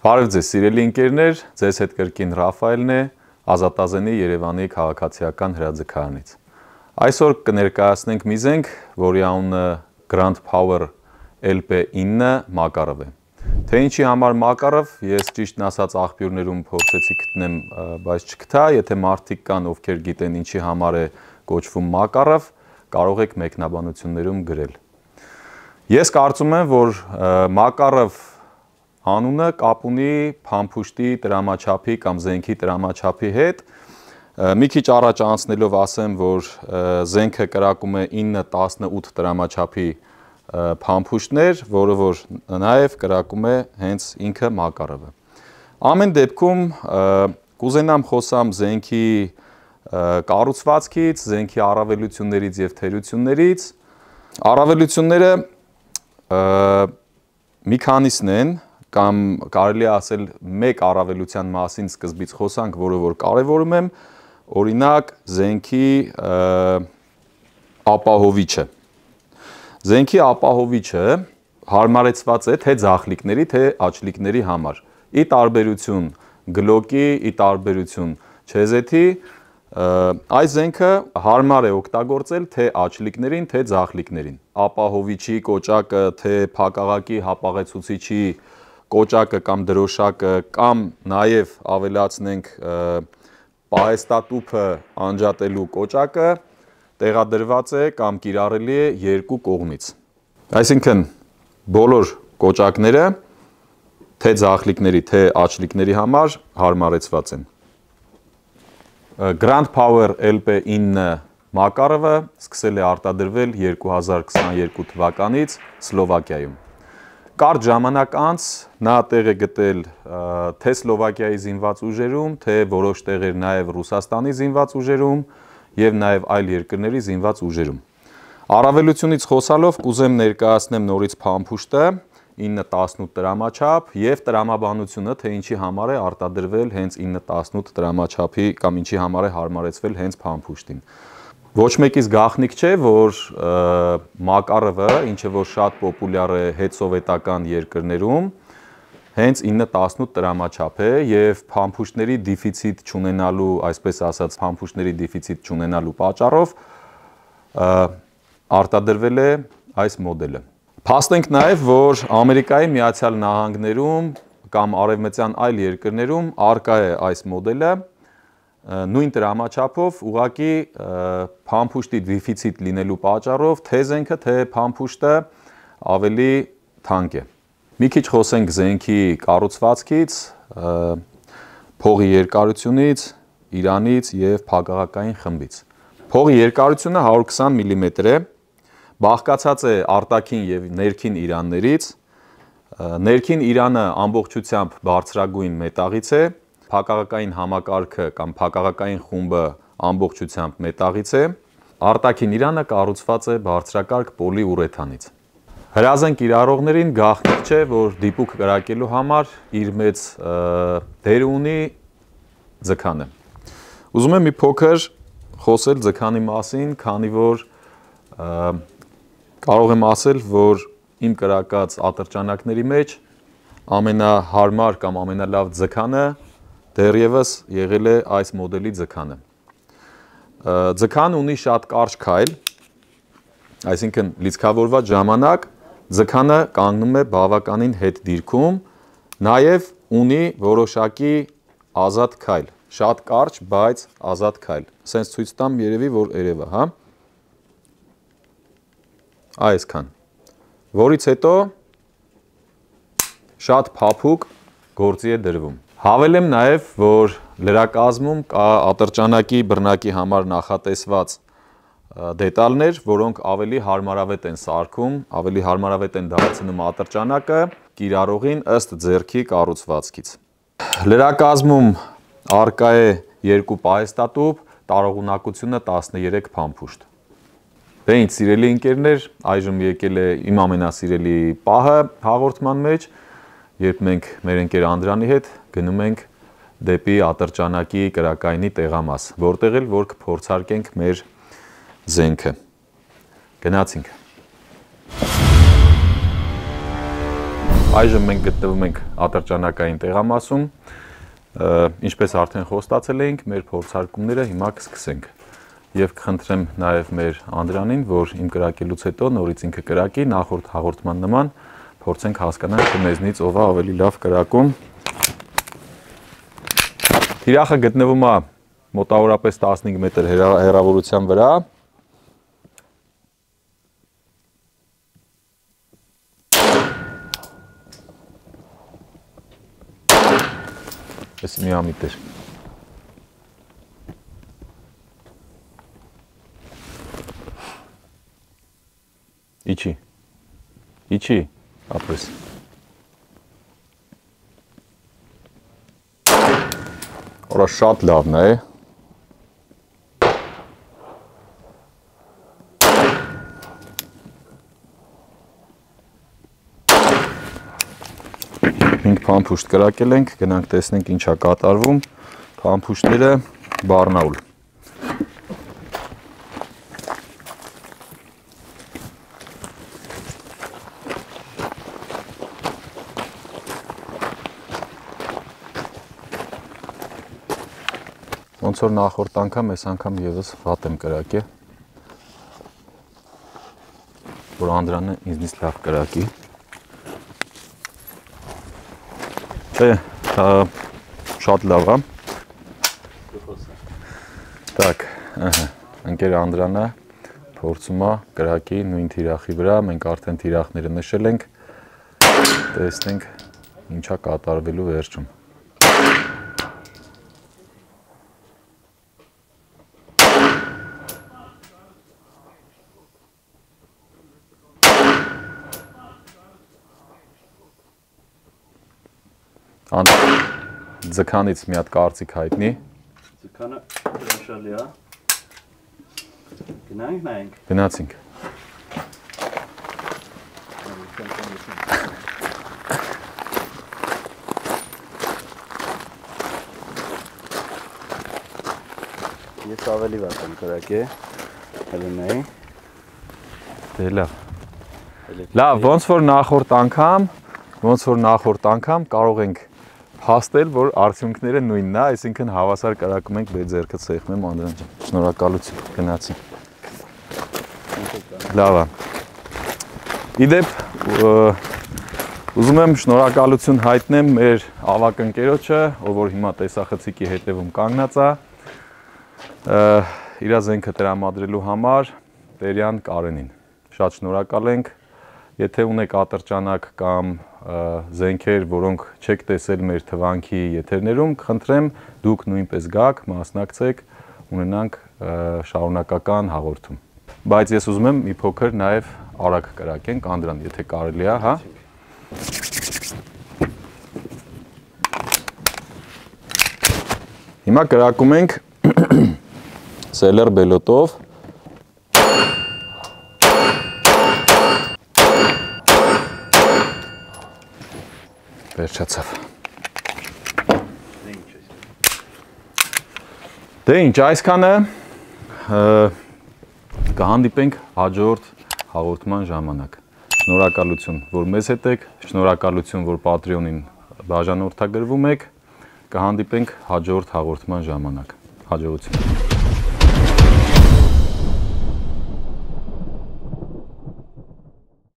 Բարև ձեզ սիրելի ընկերներ, ձեզ հետ կրկին Ռաֆայելն է, Ազատազենի Երևանի քաղաքացիական հրաձգարանից։ Այսօր կներկայացնենք մի զենք, որի անունը Grand Power LP9 Մակարով է։ Թե ինչի համար Մակարով, ես ճիշտն ասած աղբյուրներում փորձեցի գտնեմ, բայց չգտա, եթե մարդիկ կան, ովքեր գիտեն ինչի համար է կոչվում Մակարով, կարող եք մեկնաբանություններում գրել։ Ես կարծում եմ, որ Մակարով անունը կապ ունի փամփուշտի տրամաչափի կամ զենքի տրամաչափի հետ։ Մի քիչ առաջ անցնելով ասեմ, որ զենքը կրակում է 9-18 տրամաչափի փամփուշտներ, որը որ նաև կրակում է հենց ինքը Մակարովը։ Ամեն դեպքում կուզենամ խոսամ զենքի կառուցվածքից, զենքի առավելություններից եւ թերություններից։ Առավելությունները մի քանիսն են, կամ կարելի ասել մեկ առավելության մասին սկզբից խոսանք, որը որ կարևորում եմ, օրինակ զենքի ապահովիչը։ Զենքի ապահովիչը հարմարեցված է թե ձախլիկների, թե աչլիկների համար։ Ի տարբերություն գլոկի, ի տարբերություն չեզեթի, այս զենքը հարմար է օգտագործել թե աչլիկներին, թե ձախլիկներին։ Ապահովիչի կոճակը, թե փակաղակի հապաղեցուցիչի կոճակը կամ դրոշակը կամ նաև ավելացնենք պահեստատուփը անջատելու կոճակը տեղադրված է կամ կիրառելի է երկու կողմից։ Այսինքն բոլոր կոճակները թե ձախլիկների, թե աչլիկների համար հարմարեցված են։ Grand Power LP9 Մակարովը սկսել է արտադրվել 2022 թվականից Սլովակիայում։ Կարճ ժամանակ անց նա տեղ է գտել թե Սլովակիայի զինված ուժերում, թե որոշ տեղեր նաև Ռուսաստանի զինված ուժերում եւ նաև այլ երկրների զինված ուժերում։ Առավելությունից խոսալով կուզեմ ներկայացնեմ նորից փամփուշտը 9-18 տրամաչափ եւ տրամաբանությունը, թե ինչի համար է արտադրվել հենց 9-18 տրամաչափի կամ ինչի համար է հարմարեցվել հենց փամփուշտին։ Ոչ մեկից գաղտնիք չէ, որ Մակարովը, ինչը որ շատ պոպուլյար է հետսովետական երկրներում, հենց 9-18 տրամաչափ է եւ փամփուշտների դեֆիցիտ չունենալու, այսպես ասած, փամփուշտների դեֆիցիտ չունենալու պատճառով արտադրվել է այս մոդելը։ Փաստենք նաև, որ Ամերիկայի Միացյալ Նահանգներում կամ արևմտյան այլ երկրներում արկա է այս մոդելը նույն տրամաչափով, ուղղակի փամփուշտի դեֆիցիտ լինելու պատճառով թե զենքը, թե փամփուշտը ավելի թանկ է։ Մի քիչ խոսենք զենքի կառուցվածքից, փողի երկարությունից, իրանից եւ փակաղակային խմբից։ Փողի երկարությունը 120 մմ է, բաղկացած է արտաքին եւ ներքին իրաններից։ Ներքին իրանը ամբողջությամբ բարձրագույն մետաղից է, փակաղակային համակարգը կամ փակաղակային խումբը ամբողջությամբ մետաղից է, արտաքին իրանը կառուցված է բարձրակարգ պոլիուրեթանից։ Հրազեն կիրառողներին գաղտնիք չէ, որ դիպուկ կրակելու համար իր մեծ դեր ունի ձգանը։ Ուզում եմ մի փոքր խոսել ձգանի մասին, քանի որ կարող եմ ասել, որ իմ կրակած ատրճանակների մեջ ամենահարմար կամ ամենալավ ձգանը դեռևս եղել է այս մոդելի ձգանը։ Ձգանը ունի շատ կարճ քայլ, այսինքն լիցքավորված ժամանակ ձգանը կանգնում է բավականին հետ դիրքում, նաև ունի որոշակի ազատ քայլ, շատ կարճ, բայց ազատ քայլ։ Սենց ցույց տամ երևի, որ երևա, հա։ Այսքան, որից հետո շատ փափուկ գործի է դրվում։ Հավելեմ նաև, որ լրակազմում կա ատրճանակի բռնակի համար նախատեսված դետալներ, որոնք ավելի հարմարավետ են սարքում, ավելի հարմարավետ են դարձնում ատրճանակը կիրառողին ըստ ձեռքի կառուցվածքից։ Լրակազմում առկա է 2 պահեստատուփ, տարողունակությունը 13 փամփուշտ։ Դե ինչ սիրելի ընկերներ, այժմ եկել է իմ ամենասիրելի պահը հաղորդման մեջ, երբ մենք մեր ընկեր Անդրանի հետ գնում ենք դեպի ատրճանակի կրակայինի տեղամաս, որտեղ էլ որ կփորձարկենք մեր զենքը։ Գնացինք։ Այժմ մենք գտնվում ենք ատրճանակային տեղամասում, ինչպես արդեն խոստացել էինք, մեր փորձարկումները հիմա կսկսենք եւ կխնդրեմ նաեւ մեր Անդրանին, որ իմ կրակելուց հետո նորից ինքը կրակի, նախորդ հաղորդման նման փորձենք հասկանալ, թե մեզնից ով է ավելի լավ կրակում։ Թիրախը գտնվում է մոտավորապես 15 մետր հեռավորության վրա։ Այս միամիտ էր։ Իչի, ապրես։ Որա շատ լավն է։ Մենք փամփուշտ կրակել ենք, գնանք տեսնենք ինչա կատարվում, փամփուշտները բառնաուլ։ Ոնց որ նախորդ անգամ, այս անգամ եւս վատ եմ կրակել, որ Անդրանը ինձնից լավ կրակի։ Շատ լավ է։ Так, ընկեր Անդրանը փորձում է կրակի նույն թիրախի վրա, մենք արդեն թիրախները նշել ենք, տեսնենք ինչա կատարվելու վերջում։ Ձգանից մի հատ կարծիք հայտնի։ Ձգանը հրաշալի է։ Գնանք նայենք։ Գնացինք։ Ես ավելի վատ եմ կրակել։ Հələ նայ։ Դե լավ։ Լավ, ոնց որ նախորդ անգամ կարող ենք հասնել, որ արդյունքները նույնն է, այսինքն հավասար կրակում ենք բե ձեռքը ցեխում եմ Անդրան ջան։ Շնորհակալություն, գնացի։ Լավ է։ Իդեպ ուզում եմ շնորհակալություն հայտնեմ մեր ավակ ընկերոջը, ով որ հիմա տեսախցիկի հետևում կանգնած է։ Իր զենքը տրամադրելու համար Տերյան Կարենին։ Շատ շնորհակալ ենք։ Եթե ունեք ատրճանակ կամ զենքեր, որոնք չեք տեսել մեր թվանքի եթերներում, կխնդրեմ դուք նույնպես գաք, մասնակցեք, ունենանք շարունակական հաղորդում։ Բայց ես ուզում եմ մի փոքր նաև արագ կրակենք, Անդրան, եթե կարելի է, հա։ Հիմա կրակում ենք Սելեր Բելոտով։ Վերջացավ։ Դե ինչ, այսքանը կհանդիպենք հաջորդ հաղորդման ժամանակ։ Շնորհակալություն, որ մեզ հետ եք, շնորհակալություն, որ Patreon-ին բաժանորդագրվում եք։ Կհանդիպենք հաջորդ հաղորդման ժամանակ։ Հաջողություն։